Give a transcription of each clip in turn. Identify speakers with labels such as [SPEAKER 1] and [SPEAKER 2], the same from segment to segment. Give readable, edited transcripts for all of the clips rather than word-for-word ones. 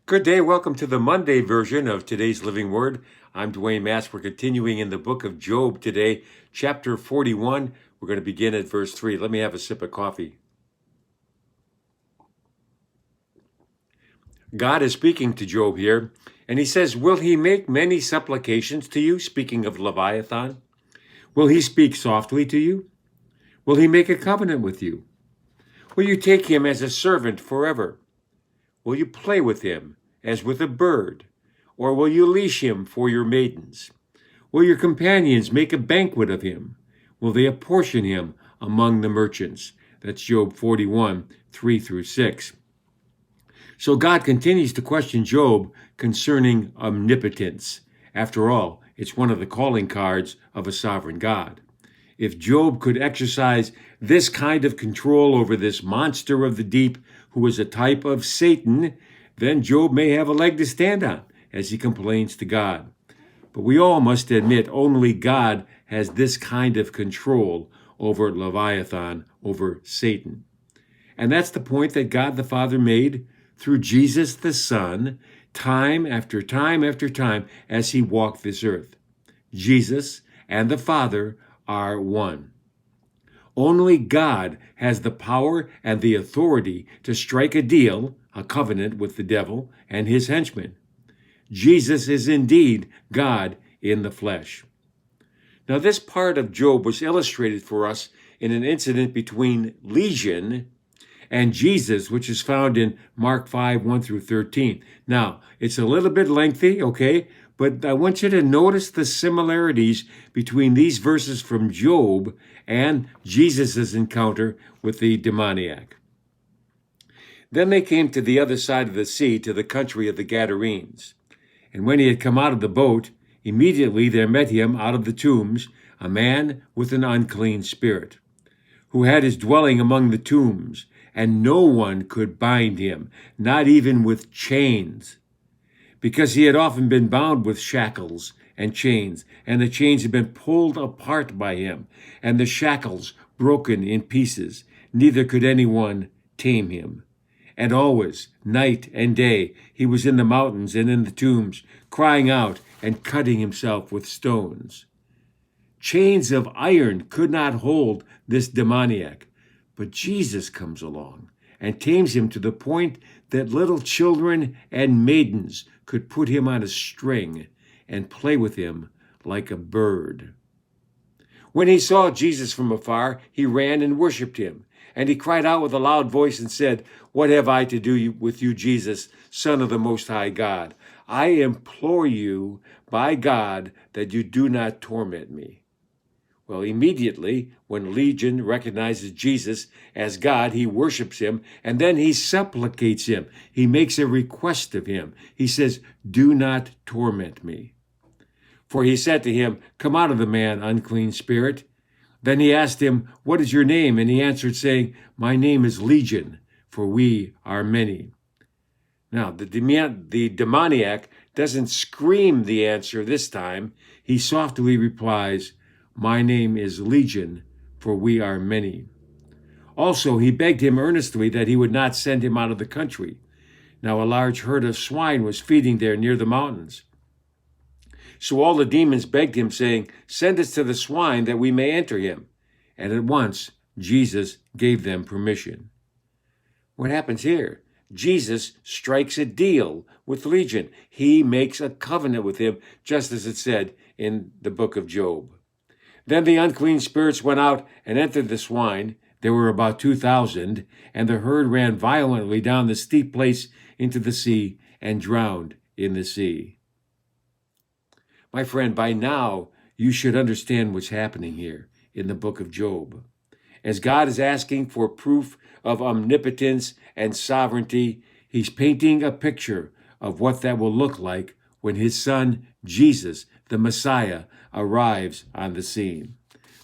[SPEAKER 1] Good day. Welcome to the Monday version of today's Living Word. I'm Dwayne Mass. We're continuing in the book of Job today, chapter 41. We're going to begin at verse 3. Let me have a sip of coffee. God is speaking to Job here, and he says, "Will he make many supplications to you?" Speaking of Leviathan. "Will he speak softly to you? Will he make a covenant with you? Will you take him as a servant forever? Will you play with him as with a bird? Or will you leash him for your maidens? Will your companions make a banquet of him? Will they apportion him among the merchants?" That's Job 41, 3 through 6. So God continues to question Job concerning omnipotence. After all, it's one of the calling cards of a sovereign God. If Job could exercise this kind of control over this monster of the deep, who is a type of Satan, then Job may have a leg to stand on as he complains to God. But we all must admit only God has this kind of control over Leviathan, over Satan. And that's the point that God the Father made through Jesus the Son, time after time after time as he walked this earth. Jesus and the Father are one. Only God has the power and the authority to strike a deal, a covenant with the devil and his henchmen. Jesus is indeed God in the flesh. Now, this part of Job was illustrated for us in an incident between Legion and Jesus, which is found in Mark 5, 1 through 13. Now, it's a little bit lengthy, okay? But I want you to notice the similarities between these verses from Job and Jesus' encounter with the demoniac. Then they came to the other side of the sea, to the country of the Gadarenes. And when he had come out of the boat, immediately there met him out of the tombs a man with an unclean spirit, who had his dwelling among the tombs, and no one could bind him, not even with chains, because he had often been bound with shackles and chains, and the chains had been pulled apart by him, and the shackles broken in pieces. Neither could anyone tame him. And always, night and day, he was in the mountains and in the tombs, crying out and cutting himself with stones. Chains of iron could not hold this demoniac, but Jesus comes along and tames him to the point that little children and maidens could put him on a string and play with him like a bird. When he saw Jesus from afar, he ran and worshipped him. And he cried out with a loud voice and said, "What have I to do with you, Jesus, Son of the Most High God? I implore you by God that you do not torment me." Well, immediately, when Legion recognizes Jesus as God, he worships him, and then he supplicates him. He makes a request of him. He says, "Do not torment me." For he said to him, "Come out of the man, unclean spirit." Then he asked him, "What is your name?" And he answered, saying, "My name is Legion, for we are many." Now, the demoniac doesn't scream the answer this time. He softly replies, "My name is Legion, for we are many." Also, he begged him earnestly that he would not send him out of the country. Now, a large herd of swine was feeding there near the mountains. So all the demons begged him, saying, "Send us to the swine that we may enter him." And at once Jesus gave them permission. What happens here? Jesus strikes a deal with Legion. He makes a covenant with him, just as it said in the book of Job. Then the unclean spirits went out and entered the swine. There were about 2,000, and the herd ran violently down the steep place into the sea and drowned in the sea. My friend, by now, you should understand what's happening here in the book of Job. As God is asking for proof of omnipotence and sovereignty, he's painting a picture of what that will look like when his son, Jesus, the Messiah, arrives on the scene.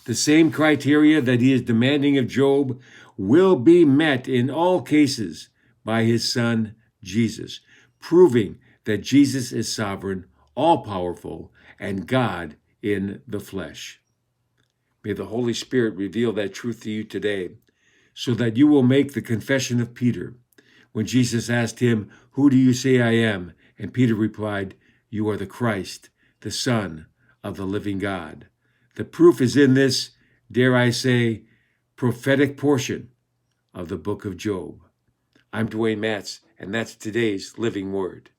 [SPEAKER 1] The same criteria that he is demanding of Job will be met in all cases by his son, Jesus, proving that Jesus is sovereign, all-powerful, and God in the flesh. May the Holy Spirit reveal that truth to you today so that you will make the confession of Peter. when Jesus asked him, "Who do you say I am?" And Peter replied, "You are the Christ, the Son of the living God." The proof is in this, dare I say, prophetic portion of the book of Job. I'm Dwayne Matz, and that's today's Living Word.